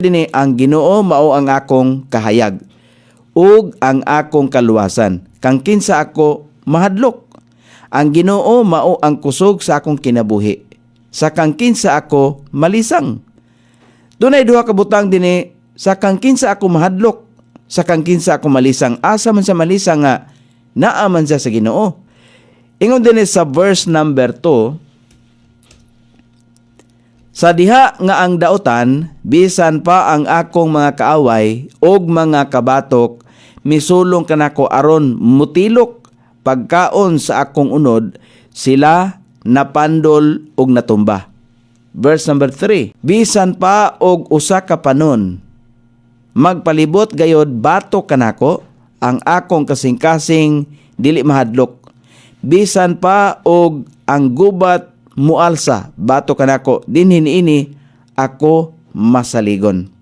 Dini ang Ginoo mao ang akong kahayag ug ang akong kaluwasan. Kang kinsa ako mahadlok. Ang Ginoo mao ang kusog sa akong kinabuhi. Sa kang kinsa ako malisang. Dunay duha ka butang dinhi sa kang kinsa ako mahadlok, sa kang kinsa ako malisang. Asa man sa malisang nga naa man siya sa Ginoo. Ingon dinhi sa verse number 2, sa diha nga ang daotan, bisan pa ang akong mga kaaway og mga kabatok, misulong kanako aron mutilok pagkaon sa akong unod, sila napandol og natumba. Verse number 3, bisan pa og usa ka panon, magpalibot gayod batok kanako, ang akong kasing-kasing dili mahadlok. Bisan pa og ang gubat mualsa bato kanako, dinhin ini ako masaligon.